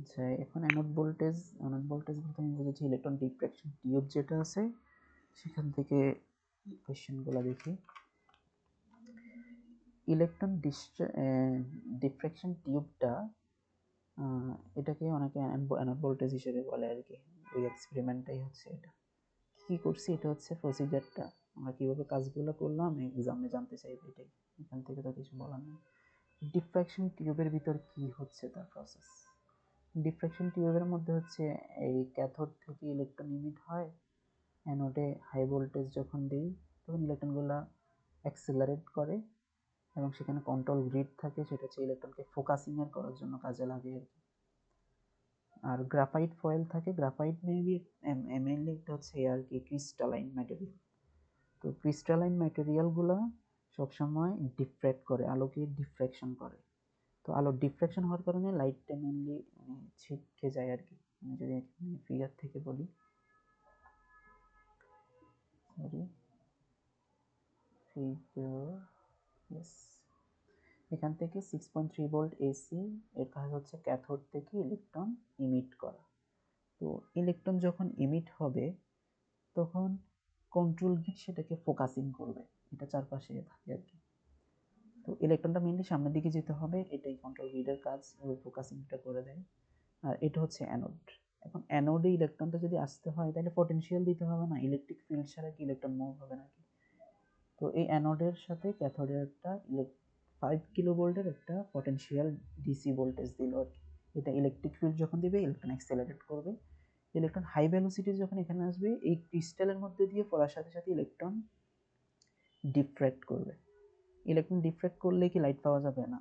আচ্ছা, এখন anode voltage বলতে আমি বুঝেছি ইলেকট্রন ডিফ্র্যাকশন টিউব যেটা আছে সেখান থেকে কোয়েশ্চেনগুলো দেখি। ইলেকট্রন ডিফ্র্যাকশন টিউবটা এটাকে অনেকে অ্যানোড ভোল্টেজ হিসেবে বলে আর কি। ওই এক্সপেরিমেন্টটাই হচ্ছে এটা। কি করছি এটা হচ্ছে প্রসিজারটা, আমরা কিভাবে কাজগুলো করলাম এক্সামে জানতে চাইবে এটাই, এখান থেকে তো কিছু বলার নেই। ডিফ্র্যাকশন টিউবের ভিতর কি হচ্ছে তার প্রসেস। ডিফ্র্যাকশন টিউবের মধ্যে হচ্ছে এই ক্যাথোড থেকে ইলেকট্রন ইমিট হয়, অ্যানোডে হাই ভোল্টেজ যখন দিই তখন ইলেকট্রনগুলো অ্যাক্সেলারেট করে এবং সেখানে কন্ট্রোল গ্রিড থাকে, সেটা হচ্ছে ইলেকট্রনকে ফোকাসিংয়ের করার জন্য কাজে লাগে আর কি। আর গ্রাফাইট ফয়েল থাকে, গ্রাফাইট মেবি মেইনলি এটা হচ্ছে আর কি ক্রিস্টালাইন ম্যাটেরিয়াল। তো ক্রিস্টালাইন ম্যাটেরিয়ালগুলো সবসময় ডিফ্র্যাক্ট করে, আলোকে ডিফ্র্যাকশন করে। তো আলো ডিফ্র্যাকশন হওয়ার কারণে লাইটটা মেনলি ছিটকে যায় আর কি। আমি যদি এখানে ফিগার থেকে বলি, সরি ফিগার, ইয়েস, এখান থেকে 6.3 ভোল্ট এসি, এর কাজ হচ্ছে ক্যাথোড থেকে ইলেকট্রন ইমিট করা। তো ইলেকট্রন যখন ইমিট হবে তখন কন্ট্রোল গ্রিড সেটাকে ফোকাসিং করবে, এটা চারপাশে থাকে আর কি। তো ইলেকট্রনটা মেনলি সামনের দিকে যেতে হবে, এটাই কন্ট্রোল গ্রিডের কাজ, ওই ফোকাসিংটা করে দেয়। আর এটা হচ্ছে অ্যানোড। এখন অ্যানোডে ইলেকট্রনটা যদি আসতে হয় তাহলে পটেনশিয়াল দিতে হবে না, ইলেকট্রিক ফিল্ড ছাড়া কি ইলেকট্রন মুভ হবে নাকি। তো এই অ্যানোডের সাথে ক্যাথোডের একটা 5 কিলো ভোল্টের একটা পটেনশিয়াল ডিসি ভোল্টেজ দিল আর কি। এটা ইলেকট্রিক ফিল্ড যখন দিবে ইলেকট্রন অ্যাক্সেলারেট করবে, ইলেকট্রন হাই ভেলোসিটি যখন এখানে আসবে এই ক্রিস্টালের মধ্যে দিয়ে পড়ার সাথে সাথে ইলেকট্রন ডিফ্র্যাক্ট করবে। ইলেকট্রন ডিফ্র্যাক্ট করলে কি লাইট পাওয়া যাবে না,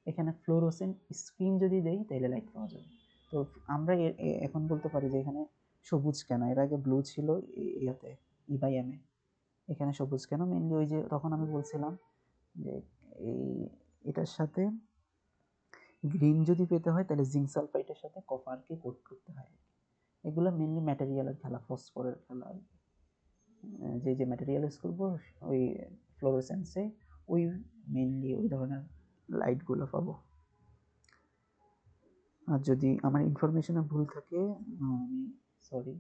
এখানে ফ্লোরোসেন্ট স্ক্রিন যদি দেই তাহলে লাইট পাওয়া যাবে। তো আমরা এখন বলতে পারি যে এখানে সবুজ কেন, এর আগে ব্লু ছিল ইয়াতে E/m এ, এখানে সবুজ কেন, মেনলি ওই যে তখন আমি বলছিলাম যে এই এটার সাথে গ্রিন যদি পেতে হয় তাহলে জিঙ্ক সালফাইডের সাথে কপারকে কোট করতে হয়। এগুলো মেনলি ম্যাটেরিয়ালের খেলা, ফসফরের খেলা। যে যে ম্যাটেরিয়াল ইউজ করবো ওই ফ্লোরোসেন্সে ওই মেনলি ওই ধরনের লাইটগুলো পাবো। আর যদি আমার ইনফরমেশনে ভুল থাকে আমি সরি,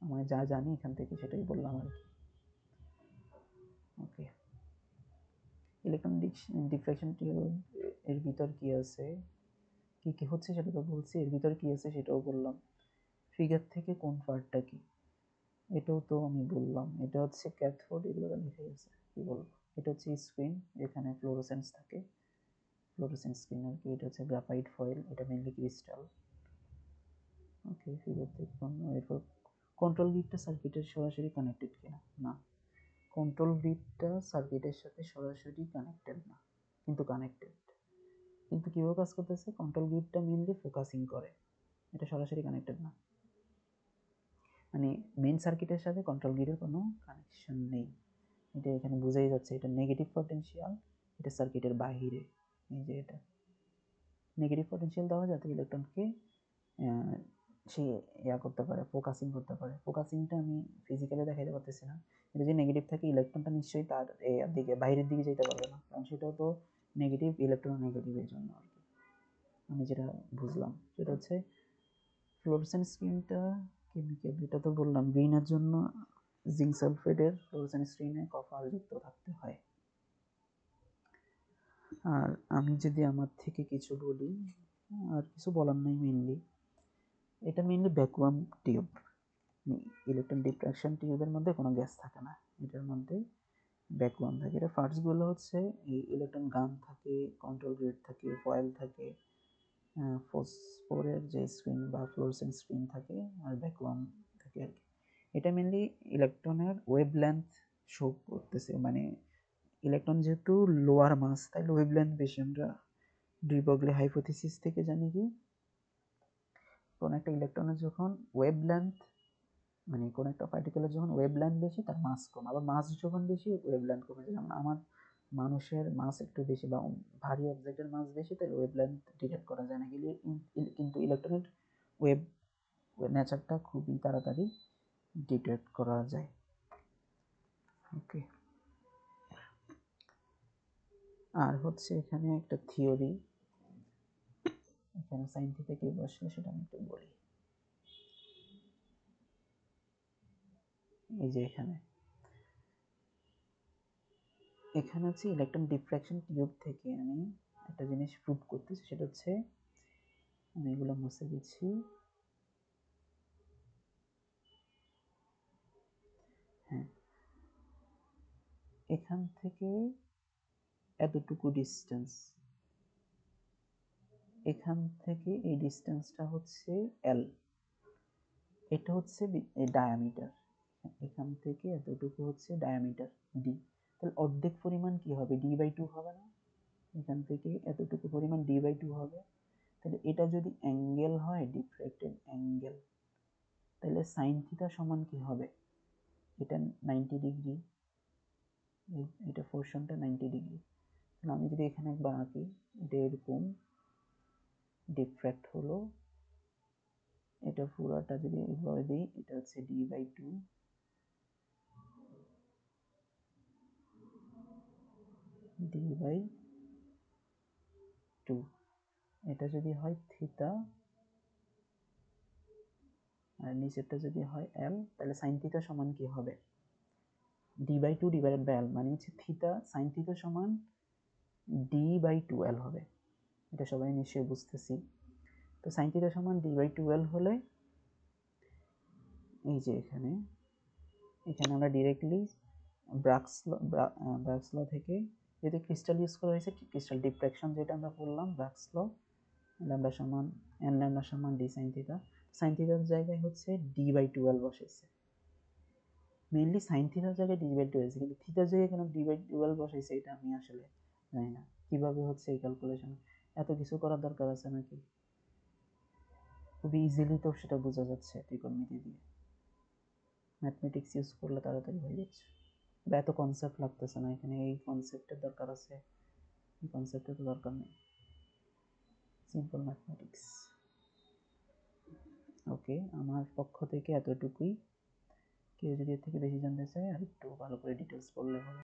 আমি যা জানি এখান থেকে সেটাই বললাম আর কি। ওকে, ইলেকট্রন ডিফ্র্যাকশন টিউব এর ভিতর কি আছে, কি কি হচ্ছে সেটা তো বলছি, এর ভিতর কি আছে সেটাও বললাম। ফিগার থেকে কোন পার্টটা কি এটাও তো আমি বললাম, এটা হচ্ছে ক্যাথোড, এগুলো লিখে গেছে, কি বলবো। এটা হচ্ছে স্ক্রিন, এখানে ফ্লোরোসেন্স থাকে, ফ্লোরোসেন্স স্ক্রিন আর কি। এটা হচ্ছে গ্রাফাইট ফয়েল, এটা মেনলি ক্রিস্টাল। ওকে, ফিগার থেকে এরপর কন্ট্রোল গ্রিডটা সার্কিটের সরাসরি কানেক্টেড কিনা, না, কন্ট্রোল গ্রিডটা সার্কিটের সাথে সরাসরি কানেক্টেড না, কিন্তু কানেক্টেড। কিন্তু কীভাবে কাজ করতেছে, কন্ট্রোল গ্রিডটা মেনলি ফোকাসিং করে, এটা সরাসরি কানেক্টেড না, মানে মেইন সার্কিটের সাথে কন্ট্রোল গ্রিডের কোনো কানেকশন নেই। এটা এখানে বোঝাই যাচ্ছে এটা নেগেটিভ পটেনশিয়াল, এটা সার্কিটের বাহিরে। এই যে এটা নেগেটিভ পটেনশিয়াল দেওয়া যাতে ইলেকট্রনকে সে ইয়া করতে পারে, ফোকাসিং করতে পারে। ফোকাসিংটা আমি ফিজিক্যালি দেখাইতে পারতেছি না, এটা যদি নেগেটিভ থাকে ইলেকট্রনটা নিশ্চয়ই তার দিকে বাইরের দিকে যেতে পারবে না, কারণ সেটাও তো নেগেটিভ, ইলেকট্রন নেগেটিভ, এই জন্য আর কি। আমি যেটা বুঝলাম সেটা হচ্ছে ফ্লোরোসেন্ট স্ক্রিনটা কেমিক্যাল, এটা তো বললাম গ্রিনের জন্য জিঙ্ক সালফেটের ফ্লোরোসেন্ট স্ক্রিনে কপার যুক্ত থাকতে হয়। আর আমি যদি আমার থেকে কিছু বলি, আর কিছু বলার নাই, মেনলি এটা mainly vacuum tube, electron diffraction টিউবের মধ্যে কোনো গ্যাস থাকে না, এটার মধ্যে ভ্যাকুয়াম থাকে। এটা পার্টসগুলো হচ্ছে এই ইলেকট্রন গান থাকে, কন্ট্রোল গ্রিড থাকে, ফয়েল থাকে, ফসফোরের যে স্ক্রিন বা ফ্লোরোসেন্ট স্ক্রিন থাকে, আর ভ্যাকুয়াম থাকে আর কি। এটা মেনলি ইলেকট্রনের ওয়েভলেন্থ শো করতেছে, মানে ইলেকট্রন যেহেতু লোয়ার মাস তাই ওয়েভলেন্থ বেশি। আমরা ডি ব্রগলি হাইপোথিসিস থেকে জানি কি কোন একটা ইলেকট্রনের যখন ওয়েভলেন্থ, মানে কোন একটা পার্টিকেলের যখন ওয়েভলেন্থ বেশি তার মাস কম, আবার মাস যখন বেশি ওয়েভলেন্থ কমে। যেমন আমার মানুষের মাস একটু বেশি বা ভারী অবজেক্টের মাস বেশি, তাহলে ওয়েভলেন্থ ডিটেক্ট করা যায় না, কিন্তু ইলেকট্রনের ওয়েভ নেচারটা খুবই তাড়াতাড়ি ডিটেক্ট করা যায়। ওকে, আর হচ্ছে এখানে একটা থিওরি, এখানে সাইন থিটা কি বসলে সেটা আমি একটু বলি। এই যে এখানে হচ্ছে ইলেকট্রন ডিফ্র্যাকশন টিউব থেকে আমি একটা জিনিস প্রুভ করতেছি, সেটা হচ্ছে আমি এগুলো মুছে দিচ্ছি। হ্যাঁ, এখান থেকে এতটুকু ডিস্টেন্স, এখান থেকে এই ডিস্টেন্সটা হচ্ছে এল, এটা হচ্ছে ডায়ামিটার। এখান থেকে এতটুকু হচ্ছে ডায়ামিটার ডি, তাহলে অর্ধেক পরিমাণ কি হবে, ডি বাই টু হবে না? এখান থেকে এতটুকু পরিমাণ ডি বাই টু হবে। তাহলে এটা যদি অ্যাঙ্গেল হয়, ডিফ্রেক্টেড অ্যাঙ্গেল, তাহলে সাইন থিটা সমান কি হবে, এটা 90 ডিগ্রি, এটা পোরশনটা 90 ডিগ্রি। তাহলে আমি যদি এখানে একবার আঁকি, এটা এরকম ডিফ্র্যাক্ট হলো, এটা পুরোটা যদি এইভাবে দিই, এটা হচ্ছে D by two, D by two, এটা যদি হয় থিটা আর নিচেরটা যদি হয় এল, তাহলে সাইন থিটা সমান কি হবে, D by two divided by L, মানে হচ্ছে থিটা সাইন থিটা সমান ডি বাই টু এল হবে। এটা সবাই নিশ্চয়ই বুঝতেছি। তো সাইন থিটা সমান ডি বাই টু এল হলে এই যে এখানে আমরা ডিরেক্টলি ব্রাগস ল থেকে, যেহেতু ক্রিস্টাল ইউজ করা হয়েছে, ক্রিস্টাল ডিফ্র্যাকশন যেটা আমরা পড়লাম, ব্রাগস ল, ল্যামডা সমান এন ল্যামডা সমান ডি সাইন থিটা, সাইন থিটার জায়গায় হচ্ছে ডি বাই টুয়েলভ বসাইছে, মেইনলি সাইন থিটার জায়গায় ডি বাই টুয়েলভ, কিন্তু থিটার জায়গায় কেন ডি বাই টুয়েলভ বসাইছে এটা আমি আসলে জানি না কিভাবে হচ্ছে এই ক্যালকুলেশন, এত কিছু করার দরকার আছে নাকি? খুবই ইজিলি তো সেটা বোঝা যাচ্ছে ত্রিকোণমিতি দিয়ে, ম্যাথমেটিক্স ইউজ করলে তাড়াতাড়ি হয়ে যাচ্ছে, বা এত কনসেপ্ট লাগতেছে না এখানে, এই কনসেপ্টের দরকার আছে, এই কনসেপ্টের তো দরকার নেই, সিম্পল ম্যাথমেটিক্স। ওকে, আমার পক্ষ থেকে এতটুকুই, কেউ যদি এর থেকে বেশি জানতে চায় আর একটু ভালো করে ডিটেলস পড়লে হবে।